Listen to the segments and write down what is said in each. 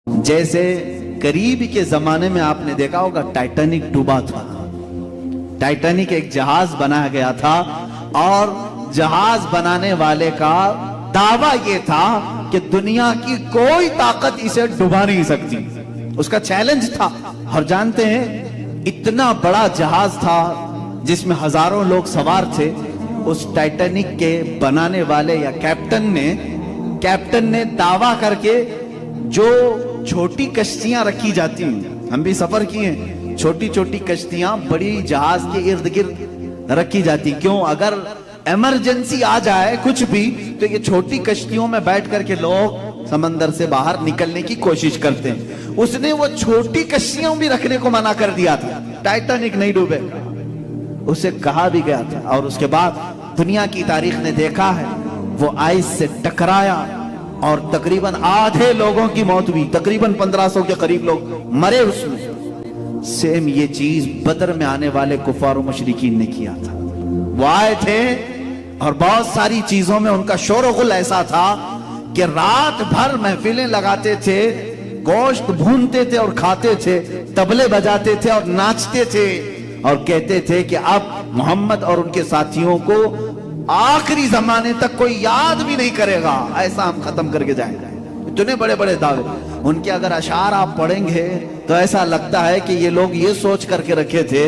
जैसे करीब के जमाने में आपने देखा होगा टाइटैनिक डूबा था। टाइटैनिक एक जहाज बनाया गया था और जहाज बनाने वाले का दावा यह था कि दुनिया की कोई ताकत इसे डुबा नहीं सकती। उसका चैलेंज था। और जानते हैं इतना बड़ा जहाज था जिसमें हजारों लोग सवार थे। उस टाइटैनिक के बनाने वाले या कैप्टन ने दावा करके जो छोटी कश्तियां रखी जाती हैं, हम भी सफर किए हैं, छोटी छोटी कश्तियां बड़ी जहाज के इर्द गिर्द रखी जाती। क्यों? अगर इमरजेंसी आ जाए कुछ भी तो ये छोटी कश्तियों में बैठ करके लोग समंदर से बाहर निकलने की कोशिश करते हैं। उसने वो छोटी कश्तियां भी रखने को मना कर दिया था। टाइटैनिक नहीं डूबेगा, उसे कहा भी गया था। और उसके बाद दुनिया की तारीख ने देखा है वो आइस से टकराया और तकरीबन आधे लोगों की मौत हुई। तकरीबन 1500 के करीब लोग मरे उसमें। सेम ये चीज बदर में आने वाले कुफार और मुशरिकीन ने किया था। वो आए थे और बहुत सारी चीजों में उनका शोरगुल ऐसा था कि रात भर महफिलें लगाते थे, गोश्त भूनते थे और खाते थे, तबले बजाते थे और नाचते थे और कहते थे कि अब मोहम्मद और उनके साथियों को आखिरी जमाने तक कोई याद भी नहीं करेगा, ऐसा हम खत्म करके जाएंगे। इतने बड़े बड़े दावे। उनके अगर अशार आप पढ़ेंगे तो ऐसा लगता है कि ये लोग ये सोच करके रखे थे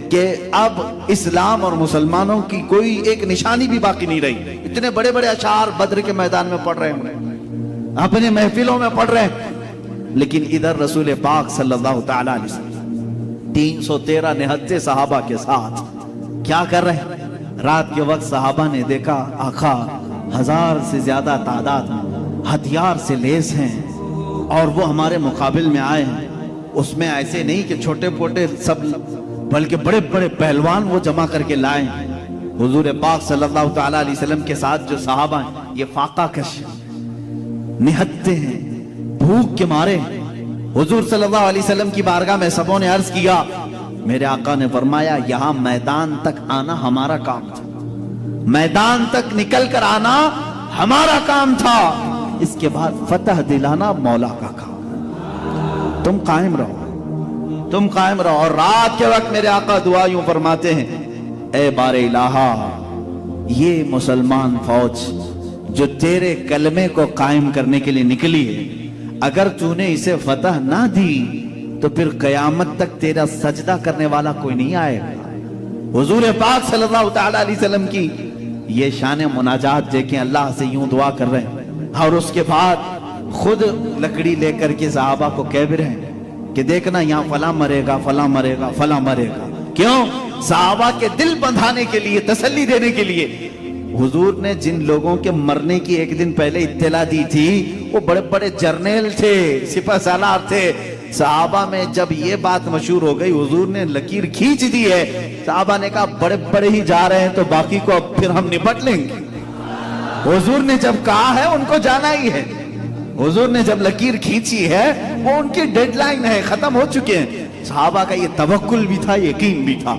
कि अब इस्लाम और मुसलमानों की कोई एक निशानी भी बाकी नहीं रही। इतने बड़े बड़े अशार बद्र के मैदान में पढ़ रहे हैं, अपने महफिलों में पढ़ रहे हैं। लेकिन इधर रसूल पाक सल्लल्लाहु तआला अलैहि वसल्लम 313 निहत्ते सहाबा के साथ क्या कर रहे हैं? रात के वक्त सहाबा ने देखा आका 1000 से ज्यादा तादाद हथियार से लेस हैं और वो हमारे मुकाबिल में आए हैं। उसमें ऐसे नहीं कि छोटे पोटे सब, बल्कि बड़े बड़े पहलवान वो जमा करके लाए। हुजूर पाक सल्लल्लाहु तआला अलैहि वसल्लम के साथ जो सहाबा हैं ये फाका कश निहत्ते हैं, भूख के मारे। हुजूर सल्लल्लाहु अलैहि वसल्लम की बारगाह में सबों ने अर्ज किया, मेरे आका ने फरमाया यहां मैदान तक आना हमारा काम था, मैदान तक निकल कर आना हमारा काम था, इसके बाद फतह दिलाना मौला का काम। तुम कायम रहो, तुम कायम रहो। और रात के वक्त मेरे आका दुआ यूं फरमाते हैं, ए बारे इलाहा, ये मुसलमान फौज जो तेरे कलमे को कायम करने के लिए निकली है, अगर तूने इसे फतह ना दी तो फिर कयामत तक तेरा सजदा करने वाला कोई नहीं आएगा। हुजूर पाक सल्लल्लाहु तआला अलैहि वसल्लम की ये शान मुनाजात देखें, अल्लाह से यूं दुआ कर रहे हैं और उसके बाद खुद लकड़ी लेकर के सहाबा को कह भी रहे हैं कि देखना यहाँ फला मरेगा, फला मरेगा, फला मरेगा। क्यों? सहाबा के दिल बंधाने के लिए, तसल्ली देने के लिए। हुजूर ने जिन लोगों के मरने की एक दिन पहले इत्तला दी थी वो बड़े बड़े जर्नल थे, सिपह सालार थे। सहाबा में जब ये बात मशहूर हो गई, हुजूर ने लकीर खींच दी है। सहाबा ने कहा बड़े बड़े ही जा रहे हैं तो बाकी को अब फिर हम निपट लेंगे। हुजूर ने जब कहा है उनको जाना ही है, हुजूर ने जब लकीर खींची है वो उनकी डेडलाइन है, खत्म हो चुके हैं। सहाबा का ये तवक्कुल भी था, यकीन भी था।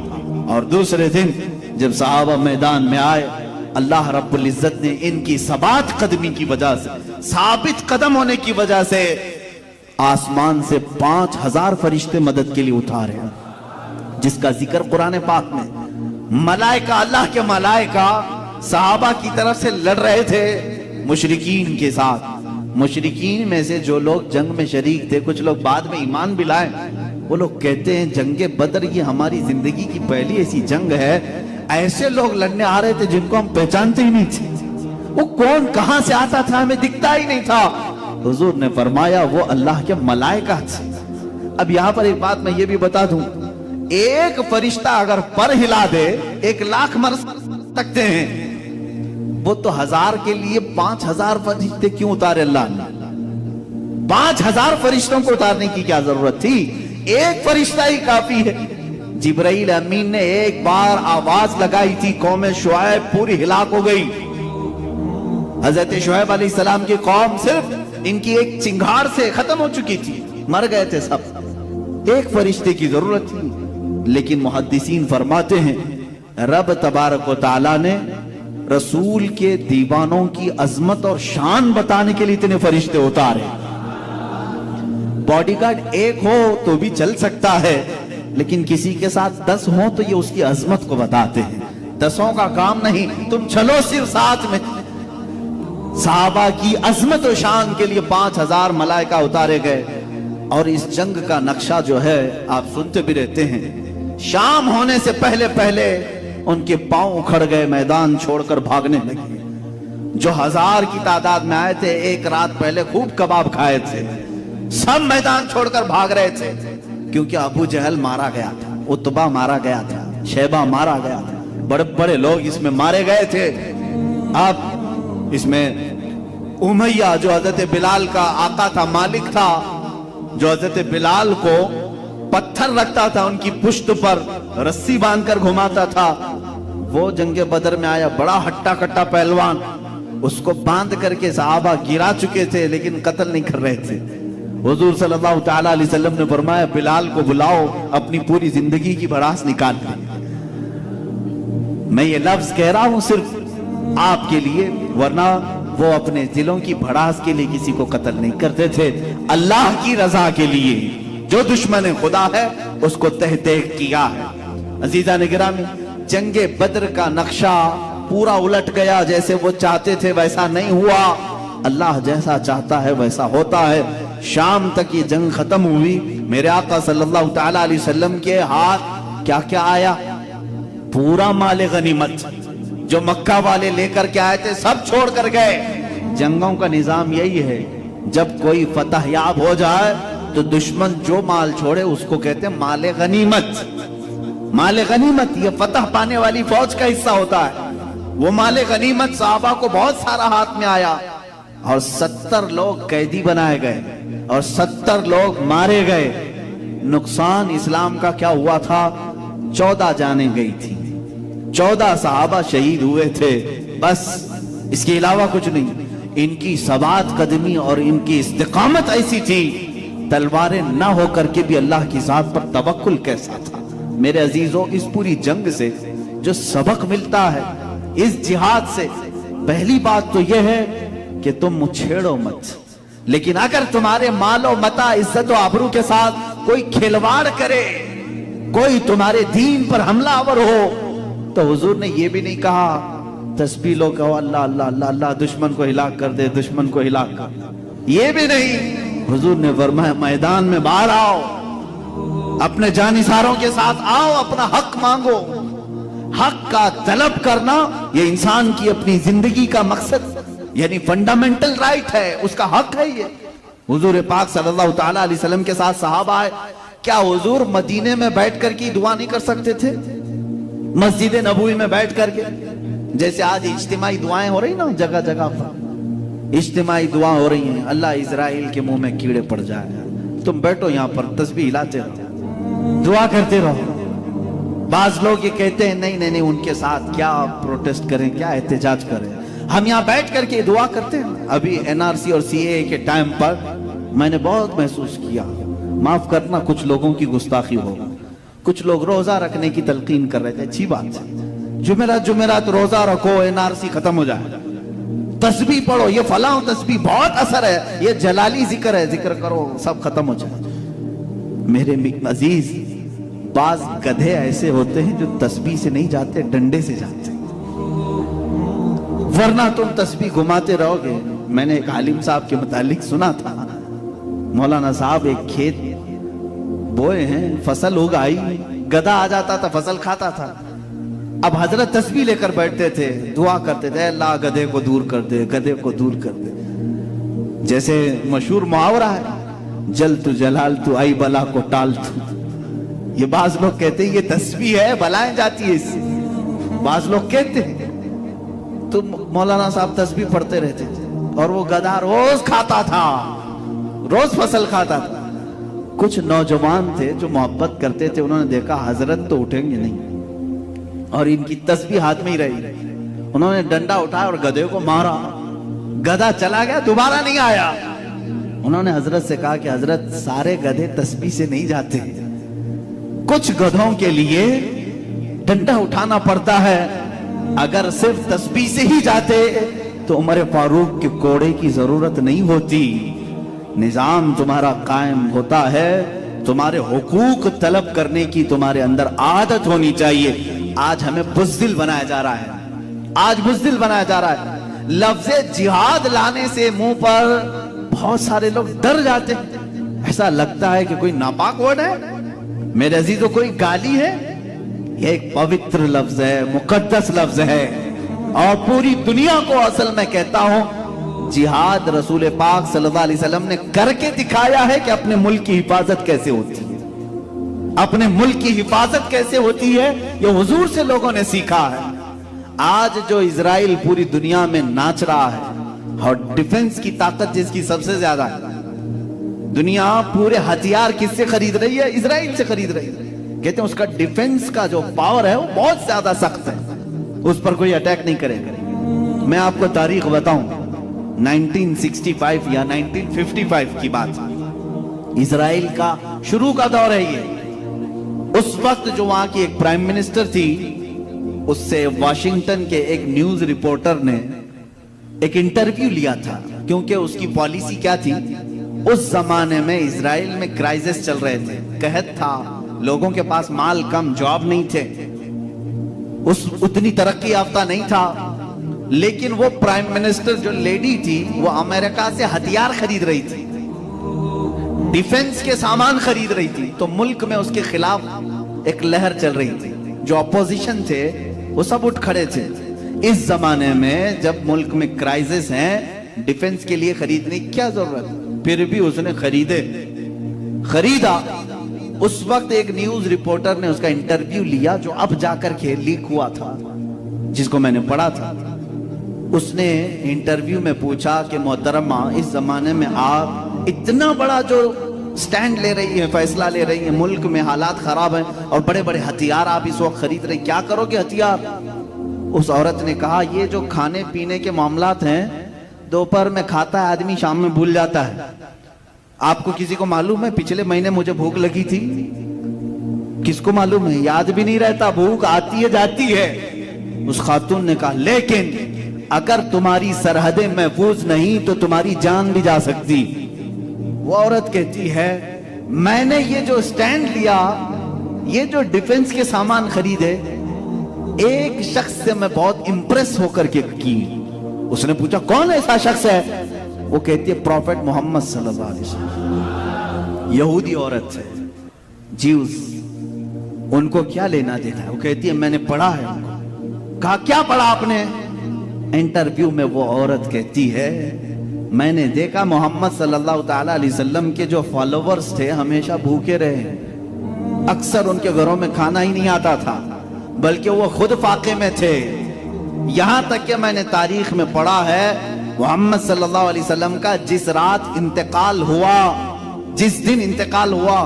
और दूसरे दिन जब सहाबा मैदान में आए, अल्लाह रब्बुल इज्जत ने इनकी सबात कदमी की वजह से, साबित कदम होने की वजह से आसमान से 5000 फरिश्ते मदद के लिए उतारे, जिसका जिक्र कुरान पाक में। मलाइका, अल्लाह के मलाइका सहाबा की तरफ से लड़ रहे थे मुशरिकीन के साथ। मुशरिकीन में से जो लोग जंग में शरीक थे, कुछ लोग बाद में ईमान भी लाए, वो लोग कहते हैं जंगे बदर ये हमारी जिंदगी की पहली ऐसी जंग है, ऐसे लोग लड़ने आ रहे थे जिनको हम पहचानते ही नहीं थे। वो कौन कहां से आता था हमें दिखता ही नहीं था। हुजूर ने फरमाया वो अल्लाह के मलाइका थे। अब यहां पर एक बात मैं ये भी बता दूं, एक फरिश्ता अगर पर हिला दे 1,00,000 मर सकते हैं, वो तो 1000 के लिए 5000 फरिश्ते क्यों उतारे अल्लाह ने? 5000 फरिश्तों को उतारने की क्या जरूरत थी? एक फरिश्ता ही काफी है। जिब्राइल अमीन ने एक बार आवाज लगाई थी, कौम शुआइब पूरी हिलाक हो गई। हजरत शुआइब अलैहिस्सलाम की कौम सिर्फ इनकी एक चिंगार से खत्म हो चुकी थी, मर गए थे सब। एक फरिश्ते की जरूरत थी। लेकिन मुहद्दिसीन फरमाते हैं रब तबारक व तआला ने रसूल के दीवानों की अजमत और शान बताने के लिए इतने फरिश्ते उतारे। बॉडी गार्ड एक हो तो भी चल सकता है, लेकिन किसी के साथ 10 हो तो ये उसकी अजमत को बताते हैं। 10 का काम नहीं, तुम चलो सिर्फ साथ में। सहाबा की अजमत और शान के लिए 5000 मलाइका उतारे गए। और इस जंग का नक्शा जो है आप सुनते भी रहते हैं। शाम होने से पहले पहले उनके पांव उखड़ गए, मैदान छोड़कर भागने लगे। जो 1000 की तादाद में आए थे, एक रात पहले खूब कबाब खाए थे, सब मैदान छोड़कर भाग रहे थे, क्योंकि अबू जहल मारा गया था, उतबा मारा गया था, शैबा मारा गया था, बड़े बड़े लोग इसमें मारे गए थे। अब इसमें उमैया जो हजरत बिलाल का आका था, मालिक था, जो हजरत बिलाल को पत्थर रखता था, उनकी पुश्त पर रस्सी बांधकर घुमाता था, वो जंगे बदर में आया, बड़ा हट्टा कट्टा पहलवान। उसको बांध करके सहाबा गिरा चुके थे, लेकिन कत्ल नहीं कर रहे थे। हुजूर सल्लल्लाहु तआला अलैहि वसल्लम ने फरमाया, बिलाल को बुलाओ, अपनी पूरी जिंदगी की भड़ास निकाल ले। मैं ये लफ्ज कह रहा हूं सिर्फ आपके लिए, वरना वो अपने दिलों की भड़ास के लिए किसी को कत्ल नहीं करते थे, अल्लाह की रजा के लिए। जो दुश्मन खुदा है उसको तह तह किया है। अजीजा ने गिरामी, जंगे बद्र का नक्शा पूरा उलट गया। जैसे वो चाहते थे वैसा नहीं हुआ, अल्लाह जैसा चाहता है वैसा होता है। शाम तक ये जंग खत्म हुई। मेरे आका सल्लल्लाहु तआला अलैहि वसल्लम के हाथ क्या क्या आया? पूरा माले गनीमत जो मक्का वाले लेकर के आए थे सब छोड़ कर गए। जंगों का निजाम यही है, जब कोई फतह याब हो जाए तो दुश्मन जो माल छोड़े उसको कहते हैं माले गनीमत। माले गनीमत ये फतह पाने वाली फौज का हिस्सा होता है। वो माले गनीमत सहाबा को बहुत सारा हाथ में आया और 70 लोग कैदी बनाए गए और 70 लोग मारे गए। नुकसान इस्लाम का क्या हुआ था? 14 जानें गई थी, 14 सहाबा शहीद हुए थे, बस इसके अलावा कुछ नहीं। इनकी सबात कदमी और इनकी इस्तिकामत ऐसी थी, तलवारें ना होकर के भी अल्लाह की जात पर तवक्कुल कैसा था। मेरे अजीजों, इस पूरी जंग से जो सबक मिलता है, इस जिहाद से, पहली बात तो यह है कि तुम छेड़ो मत। लेकिन अगर तुम्हारे मालो मता इज्जत और आबरू के साथ कोई खिलवाड़ करे, कोई तुम्हारे दीन पर हमलावर हो, तो हुजूर ने यह भी नहीं कहा तस्बीह लो, कहो अल्लाह अल्लाह अल्लाह अल्लाह, दुश्मन को हिलाक कर दे, दुश्मन को हिलाक कर। ये भी नहीं, हुजूर ने फरमाया मैदान में बाहर आओ, अपने जानिसारों के साथ आओ, अपना हक मांगो। हक का तलब करना ये इंसान की अपनी जिंदगी का मकसद यानी फंडामेंटल राइट है, उसका हक है ये। हुजूर पाक सल्लल्लाहु तआला अलैहि वसल्लम के साथ सहाबा आए, क्या हुजूर मदीने में बैठ कर के दुआ नहीं कर सकते थे? मस्जिद नबवी में बैठ करके, जैसे आज इज्तिमाई दुआएं हो रही ना जगह जगह पर, इज्तिमाई दुआ हो रही हैं, अल्लाह इजराइल के मुंह में कीड़े पड़ जाए, तुम बैठो यहाँ पर तस्बीह हिलाते रहो, दुआ करते रहो। बाज लोग ये कहते हैं नहीं नहीं नहीं, उनके साथ क्या प्रोटेस्ट करें, क्या एहतजाज करें, हम यहाँ बैठ करके दुआ करते हैं। अभी एनआरसी और सीएए के टाइम पर मैंने बहुत महसूस किया, माफ करना कुछ लोगों की गुस्ताखी होगा, कुछ लोग रोजा रखने की तलकीन कर रहे थे, अच्छी बात है, जुमेरात रोजा रखो, एनआरसी खत्म हो जाए, तस्बीह पढ़ो, ये फलां तस्बीह बहुत असर है, ये जलाली जिक्र है, जिक्र करो, सब खत्म हो जाए। मेरे अजीज, बाज गधे ऐसे होते हैं जो तस्बीह से नहीं जाते, डंडे से जाते, वरना तुम तस्बीह घुमाते रहोगे। मैंने एक आलिम साहब के मुतालिक सुना था, मौलाना साहब एक खेत बोए हैं, फसल उगाई, गधा आ जाता था, फसल खाता था। अब हजरत तस्बीह लेकर बैठते थे, दुआ करते थे, अल्लाह गधे को दूर कर दे, गधे को दूर कर दे। जैसे मशहूर मुहावरा है, जल तू जलाल तू, आई बला को टाल तू। ये बाज लोग कहते हैं ये तस्बीह है, बलाएं जाती है इससे। बाज लोग कहते हैं, तो मौलाना साहब तस्बीह पढ़ते रहते थे और वो गधा रोज खाता था, रोज फसल खाता था। कुछ नौजवान थे जो मोहब्बत करते थे, उन्होंने देखा हजरत तो उठेंगे नहीं और इनकी तस्बीह हाथ में ही रही। उन्होंने डंडा उठाया और गधे को मारा, गधा चला गया, दोबारा नहीं आया। उन्होंने हजरत से कहा कि हजरत सारे गधे तस्बीह से नहीं जाते, कुछ गधों के लिए डंडा उठाना पड़ता है, अगर सिर्फ तस्बीह से ही जाते तो उमर फारूक के कोड़े की जरूरत नहीं होती। निजाम तुम्हारा कायम होता है, तुम्हारे हुकूक तलब करने की तुम्हारे अंदर आदत होनी चाहिए। आज हमें बुज़दिल बनाया जा रहा है, आज बुज़दिल बनाया जा रहा है। लफ्ज़े जिहाद लाने से मुंह पर बहुत सारे लोग डर जाते हैं, ऐसा लगता है कि कोई नापाक वर्ड है, मेरे अजीजों कोई गाली है। ये एक पवित्र लफ्ज है, मुकद्दस लफ्ज है, और पूरी दुनिया को असल में कहता हूं जिहाद रसूल पाक सल्लल्लाहु अलैहि वसल्लम ने करके दिखाया है कि अपने मुल्क की हिफाजत कैसे होती है, अपने मुल्क की हिफाजत कैसे होती है, ये हुजूर से लोगों ने सीखा है। आज जो इजराइल पूरी दुनिया में नाच रहा है, और डिफेंस की ताकत जिसकी सबसे ज्यादा है, दुनिया पूरे हथियार किससे खरीद रही है? इजराइल से खरीद रही है। कहते हैं उसका डिफेंस का जो पावर है वो बहुत ज्यादा सख्त है, उस पर कोई अटैक नहीं करेगा। मैं आपको तारीख बताऊं, 1965 या 1955 की बात, इजराइल का शुरू का दौर है ये। उस वक्त जो वहां की एक प्राइम मिनिस्टर थी, उससे वाशिंगटन के एक न्यूज रिपोर्टर ने एक इंटरव्यू लिया था, क्योंकि उसकी पॉलिसी क्या थी, उस जमाने में इजराइल में क्राइसिस चल रहे थे, कहत था, लोगों के पास माल कम, जॉब नहीं थे, उतनी तरक्की याफ्ता नहीं था। लेकिन वो प्राइम मिनिस्टर जो लेडी थी, वो अमेरिका से हथियार खरीद रही थी, डिफेंस के सामान खरीद रही थी, तो मुल्क में उसके खिलाफ एक लहर चल रही थी। जो अपोजिशन थे वो सब उठ खड़े थे। इस जमाने में जब मुल्क में क्राइसिस है, डिफेंस के लिए खरीदने की क्या जरूरत, फिर भी उसने खरीदा। उस वक्त एक न्यूज रिपोर्टर ने उसका इंटरव्यू लिया, जो अब जाकर के लीक हुआ था, जिसको मैंने पढ़ा था। उसने इंटरव्यू में पूछा कि मोहतरमा, इस जमाने में आप इतना बड़ा जो स्टैंड ले रही है, फैसला ले रही है, मुल्क में हालात खराब हैं और बड़े बड़े हथियार आप इस वक्त खरीद रहे हैं, क्या करोगे हथियार? उस औरत ने कहा, ये जो खाने पीने के मामलात हैं, दोपहर में खाता है आदमी, शाम में भूल जाता है। आपको किसी को मालूम है पिछले महीने मुझे भूख लगी थी? किसको मालूम है? याद भी नहीं रहता, भूख आती है जाती है। उस खातून ने कहा, लेकिन अगर तुम्हारी सरहदें महफूज नहीं तो तुम्हारी जान भी जा सकती। वो औरत कहती है, मैंने ये जो स्टैंड लिया, ये जो डिफेंस के सामान खरीदे, एक शख्स से मैं बहुत इंप्रेस होकर के की। उसने पूछा, कौन ऐसा शख्स है? वो कहती है, प्रॉफेट मोहम्मद सल्लल्लाहु अलैहि वसल्लम। यहूदी औरत है, ज्यूस, उनको क्या लेना देना है? वो कहती है, मैंने पढ़ा है उनको। कहा, क्या पढ़ा आपने? इंटरव्यू में वो औरत कहती है, मैंने देखा मोहम्मद सल्लल्लाहु ताला अलैहि वसल्लम के जो फॉलोवर्स थे हमेशा भूखे रहे, अक्सर उनके घरों में खाना ही नहीं आता था, बल्कि वो खुद फाके में थे। यहां तक कि मैंने तारीख में पढ़ा है, मोहम्मद सल्लल्लाहु अलैहि वसल्लम का जिस रात इंतकाल हुआ, जिस दिन इंतकाल हुआ,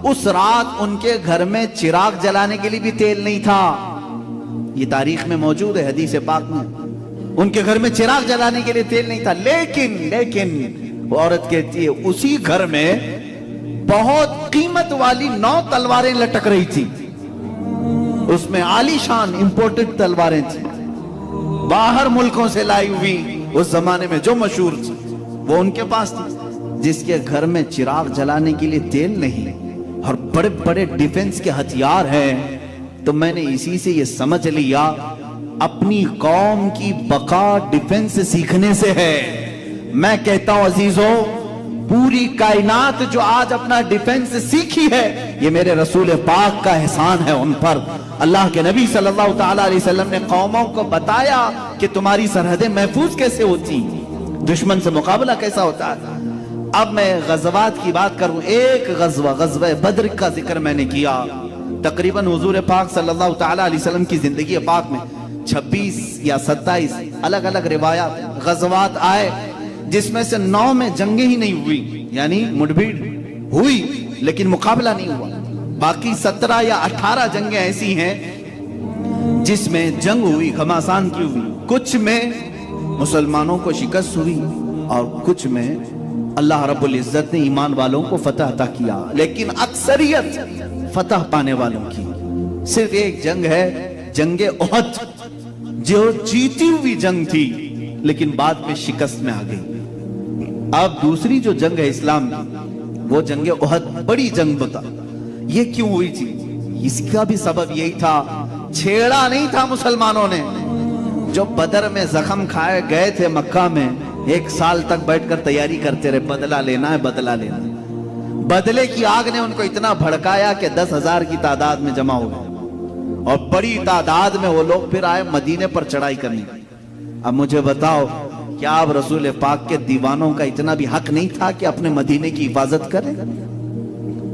उस रात उनके घर में चिराग जलाने के लिए भी तेल नहीं था। ये तारीख में मौजूद है, हदीस पाक में, उनके घर में चिराग जलाने के लिए तेल नहीं था। लेकिन वो औरत कहती है, उसी घर में बहुत कीमत वाली 9 तलवारें लटक रही थी, उसमें आलीशान इंपोर्टेड तलवारें थी, बाहर मुल्कों से लाई हुई, उस जमाने में जो मशहूर थी, वो उनके पास थी। जिसके घर में चिराग जलाने के लिए तेल नहीं और बड़े बड़े डिफेंस के हथियार हैं, तो मैंने इसी से ये समझ लिया, अपनी कौम की बका डिफेंस सीखने से है। मैं कहता हूं अजीजों, पूरी कायनात जो आज अपना डिफेंस सीखी है, ये मेरे रसूल पाक का एहसान है उन पर। अल्लाह के नबी सल्लल्लाहु ताला अलैहि वसल्लम ने कौमों को बताया कि तुम्हारी सरहदें महफूज कैसे होती, दुश्मन से मुकाबला कैसा होता है। अब मैं गज़वात की बात करूं, एक गज़वा बद्र का जिक्र मैंने किया। तकरीबन हुजूर पाक सल्लल्लाहु ताला अलैहि वसल्लम की जिंदगी पाक में 26 या 27 अलग अलग रिवायात गज़वात आए, जिसमें से 9 में जंगें ही नहीं हुई, यानी मुठभेड़ हुई लेकिन मुकाबला नहीं हुआ। बाकी 17 या 18 जंगें ऐसी हैं जिसमें जंग हुई, घमासान की हुई। कुछ में मुसलमानों को शिकस्त हुई और कुछ में अल्लाह रब्बुल इज्जत ने ईमान वालों को फतह अता किया, लेकिन अक्सरियत फतह पाने वालों की। सिर्फ एक जंग है, जंगे उहद, जो जीती हुई जंग थी लेकिन बाद में शिकस्त में आ गई। अब दूसरी जो जंग है इस्लाम की, वो जंग उहद, बड़ी जंग बता। ये क्यों हुई थी? इसका भी सबब यही था, छेड़ा नहीं था मुसलमानों ने। जो बदर में जख्म खाए गए थे मक्का में, 1 साल तक बैठकर तैयारी करते रहे, बदला लेना है, बदला लेना है। बदले की आग ने उनको इतना भड़काया कि 10,000 की तादाद में जमा हो गए और बड़ी तादाद में वो लोग फिर आए मदीने पर चढ़ाई करने। अब मुझे बताओ, क्या अब रसूल पाक के दीवानों का इतना भी हक नहीं था कि अपने मदीने की हिफाजत करें?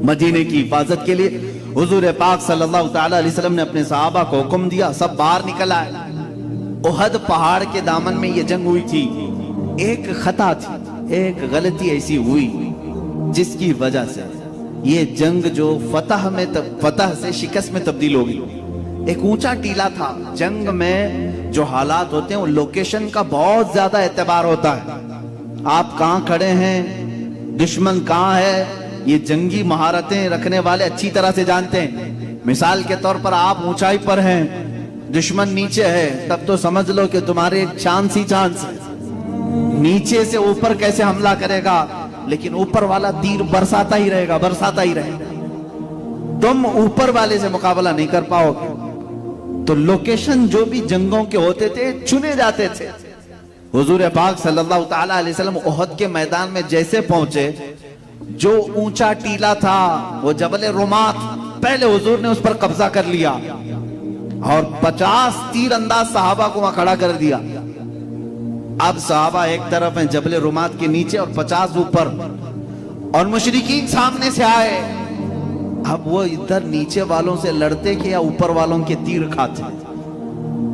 मदीने की हिफाजत के लिए हुजूर पाक सल्लल्लाहु ताला अलैहि वसल्लम ने अपने सहाबा को हुक्म दिया, सब बाहर निकल आए। उहद पहाड़ के दामन में ये जंग हुई थी। एक खता थी, एक गलती ऐसी हुई जिसकी वजह से ये जंग जो फतह से शिकस्त में तब्दील हो गई। एक ऊंचा टीला था। जंग में जो हालात होते हैं वो लोकेशन का बहुत ज्यादा एतबार होता है। आप कहां खड़े हैं, दुश्मन कहां है, ये जंगी महारतें रखने वाले अच्छी तरह से जानते हैं। मिसाल के तौर पर आप ऊंचाई पर हैं, दुश्मन नीचे है, तब तो समझ लो कि तुम्हारे चांस ही चांस है। नीचे से ऊपर कैसे हमला करेगा, लेकिन ऊपर वाला तीर बरसाता ही रहेगा, बरसाता ही रहेगा। तुम ऊपर वाले से मुकाबला नहीं कर पाओगे। तो लोकेशन जो भी जंगों के होते थे चुने जाते थे। हुजूर पाक सल्लल्लाहु ताला अलैहि वसल्लम उहद के मैदान में जैसे पहुंचे, जो ऊंचा टीला था वो जबल रुमात, पहले हुजूर ने उस पर कब्जा कर लिया और 50 तीर अंदाज सहाबा को वहां खड़ा कर दिया। अब सहाबा एक तरफ हैं जबल रुमात के नीचे और 50 ऊपर, और मुशरिकीन सामने से आए। अब वो इधर नीचे वालों से लड़ते कि या ऊपर वालों के तीर खाते।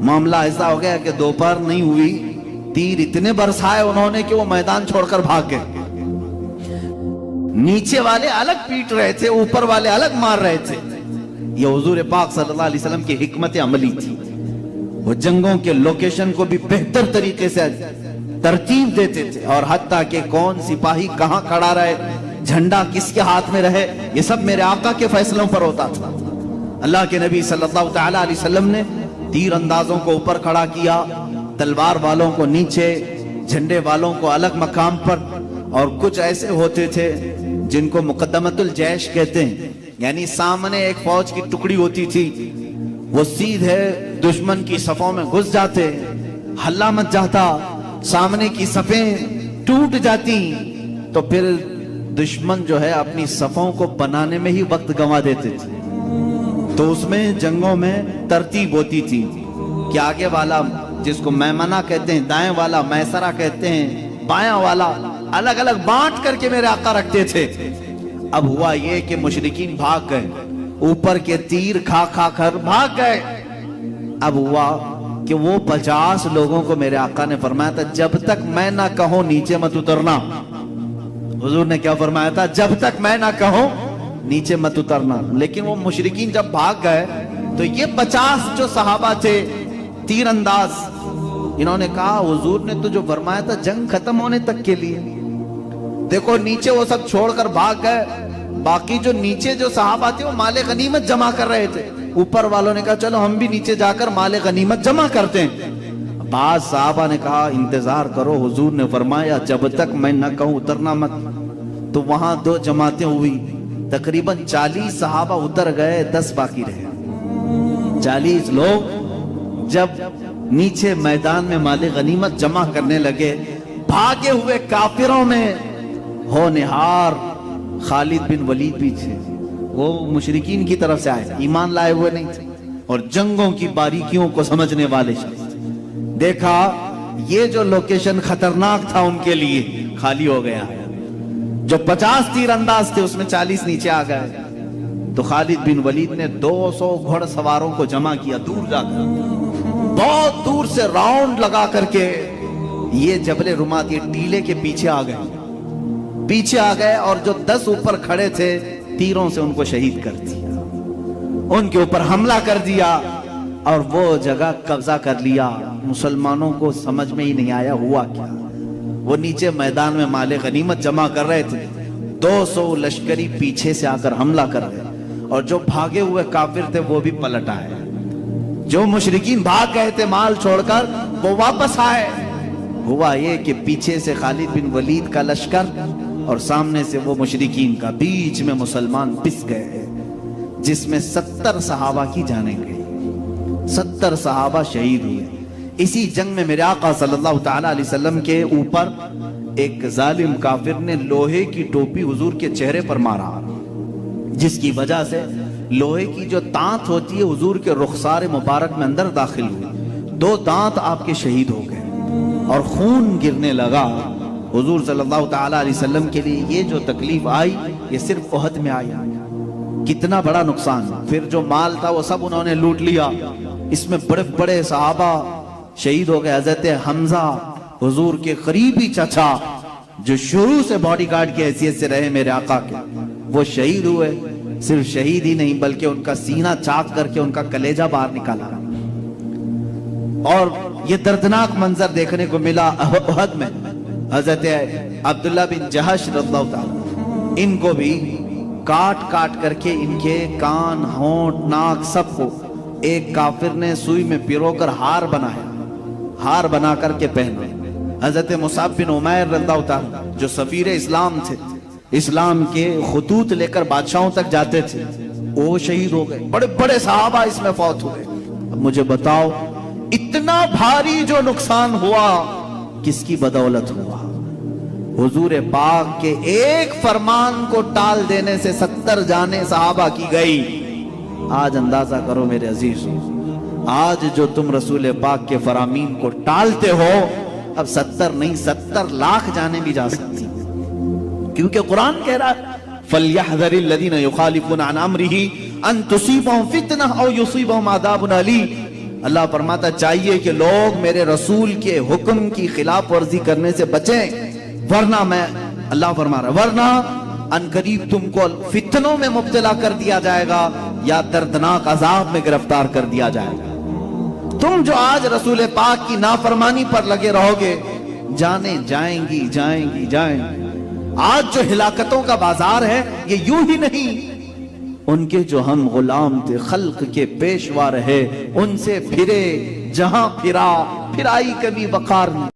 मामला ऐसा हो गया कि दोपहर नहीं हुई, तीर इतने बरसाए उन्होंने कि वो मैदान छोड़कर भाग गए। नीचे वाले अलग पीट रहे थे, ऊपर वाले अलग मार रहे थे। ये हुजूर पाक सल्लल्लाहु अलैहि वसल्लम की हिकमत अमली थी। वो जंगों के लोकेशन को भी बेहतर तरीके से तरतीब देते थे, और हत्ता कि कौन सिपाही कहां खड़ा रहे, झंडा किसके हाथ में रहे, ये सब मेरे आका के फैसलों पर होता था। अल्लाह के नबी सल्लल्लाहु ताला अलैहि वसल्लम ने तीर अंदाजों को ऊपर खड़ा किया, तलवार वालों को नीचे, झंडे वालों को अलग मकाम पर। और कुछ ऐसे होते थे जिनको मुकद्दमतुल जैश कहते हैं, यानी सामने एक फौज की टुकड़ी होती थी, वो सीधे दुश्मन की सफों में घुस जाते, हल्ला मच जाता, सामने की सफें टूट जाती, तो फिर दुश्मन जो है अपनी सफों को बनाने में ही वक्त गंवा देते थे। तो उसमें जंगों में तरतीब होती थी कि आगे वाला, जिसको मैमना कहते हैं, दाएं वाला मैसरा कहते हैं, बायां वाला, अलग अलग बांट करके मेरे आका रखते थे। अब हुआ ये कि मुशरिकीन भाग गए, ऊपर के तीर खा खा कर भाग गए। अब हुआ कि वो 50 लोगों को मेरे आका ने फरमाया था, जब तक मैं ना कहूं नीचे मत उतरना। हुजूर ने क्या फरमाया था? जब तक मैं ना कहूं नीचे मत उतरना। लेकिन वो मुशरिकीन जब भाग गए तो ये 50 जो सहाबा थे तीर अंदाज, इन्होंने कहा हुजूर ने तो जो फरमाया था जंग खत्म होने तक के लिए, देखो नीचे वो सब छोड़कर भाग गए। बाकी जो नीचे जो सहाबा थे वो माले गनीमत जमा कर रहे थे। ऊपर वालों ने कहा चलो हम भी नीचे जाकर माले गनीमत जमा करते हैं। बाद सहाबा ने कहा इंतजार करो, हुजूर ने फरमाया जब तक मैं न कहूं उतरना मत। तो वहां 2 जमातें हुई, तकरीबन 40 सहाबा उतर गए, 10 बाकी रहे। 40 लोग जब नीचे मैदान में माले गनीमत जमा करने लगे, भागे हुए काफिरों में होनहार खालिद बिन वलीद भी थे। वो मुशरिकीन की तरफ से आए, ईमान लाए हुए नहीं थे और जंगों की बारीकियों को समझने वाले शख्स। देखा ये जो लोकेशन खतरनाक था उनके लिए खाली हो गया। जो 50 तीर अंदाज थे उसमें 40 नीचे आ गए। तो खालिद बिन वलीद ने 200 घुड़सवारों को जमा किया, दूर जाकर, बहुत दूर से राउंड लगा करके ये जबल रुमात, ये टीले के पीछे आ गए और जो 10 ऊपर खड़े थे तीरों से उनको शहीद कर दिया, उनके ऊपर हमला कर दिया और वो जगह कब्जा कर लिया। मुसलमानों को समझ में ही नहीं आया हुआ क्या। वो नीचे मैदान में माले गनीमत जमा कर रहे थे, 200 लश्करी पीछे से आकर हमला कर रहे और जो भागे हुए काफिर थे वो भी पलट आए। जो मुशरिकीन भाग गए थे माल छोड़कर वो वापस आए। ہوا یہ کہ پیچھے سے خالد بن ولید کا لشکر اور سامنے سے وہ مشرکین کا، بیچ میں مسلمان پس گئے، جس میں 70 صحابہ کی جانیں گئی، 70 صحابہ شہید ہوئے۔ اسی جنگ میں میرے آقا صلی اللہ تعالی علیہ وسلم کے اوپر ایک ظالم کافر نے لوہے کی ٹوپی حضور کے چہرے پر مارا، جس کی وجہ سے لوہے کی جو دانت ہوتی ہے حضور کے رخسار مبارک میں اندر داخل ہوئی، 2 دانت آپ کے شہید ہو گئے اور خون گرنے لگا۔ حضور صلی اللہ تعالی علیہ وسلم کے لیے یہ جو تکلیف آئی یہ صرف احد میں آئی، کتنا بڑا نقصان۔ پھر جو مال تھا وہ سب انہوں نے لوٹ لیا، اس میں بڑے بڑے صحابہ شہید ہو گئے۔ حضرت حمزہ حضور کے قریبی چچا جو شروع سے باڈی گارڈ کی حیثیت سے رہے میرے آقا کے، وہ شہید ہوئے۔ صرف شہید ہی نہیں بلکہ ان کا سینہ چاک کر کے ان کا کلیجہ باہر نکالا، اور یہ دردناک منظر دیکھنے کو ملا احد میں۔ حضرت عبداللہ بن جہش رضی اللہ تعالی ان کو بھی کاٹ کاٹ کر کے ان کے کان، ہونٹ، ناک سب کو ایک کافر نے سوئی میں پیرو کر ہار بنایا، ہار بنا کر کے پہنا۔ حضرت مصعب بن عمیر رضی اللہ تعالی جو سفیر اسلام تھے، اسلام کے خطوط لے کر بادشاہوں تک جاتے تھے، وہ شہید ہو گئے۔ بڑے بڑے صحابہ اس میں فوت ہوئے۔ اب مجھے بتاؤ اتنا بھاری جو نقصان ہوا کس کی بدولت ہوا؟ حضور پاک کے ایک فرمان کو ٹال دینے سے 70 جانیں صحابہ کی گئی۔ آج اندازہ کرو میرے عزیز، آج جو تم رسول پاک کے فرامین کو ٹالتے ہو، اب 70 نہیں 70 لاکھ جانیں بھی جا سکتی، کیونکہ قرآن کہہ رہا ہے فَلْيَحْذَرِ الَّذِينَ يُخَالِفُونَ عَنْ أَمْرِهِ أَن تُصِيبَهُمْ فِتْنَةٌ أَوْ يُصِيبَهُمْ عَذَابٌ أَلِيمٌ۔ اللہ فرماتا چاہیے کہ لوگ میرے رسول کے حکم کی خلاف ورزی کرنے سے بچیں، ورنہ میں، اللہ فرما رہا ورنہ ان قریب تم کو فتنوں میں مبتلا کر دیا جائے گا یا دردناک عذاب میں گرفتار کر دیا جائے گا۔ تم جو آج رسول پاک کی نافرمانی پر لگے رہو گے، جانیں جائیں گی جائیں گی جائیں گی۔ آج جو ہلاکتوں کا بازار ہے یہ یوں ہی نہیں، ان کے جو ہم غلام تھے، خلق کے پیشوا رہے، ان سے پھرے، جہاں پھرا پھرائی کبھی وقار نہیں۔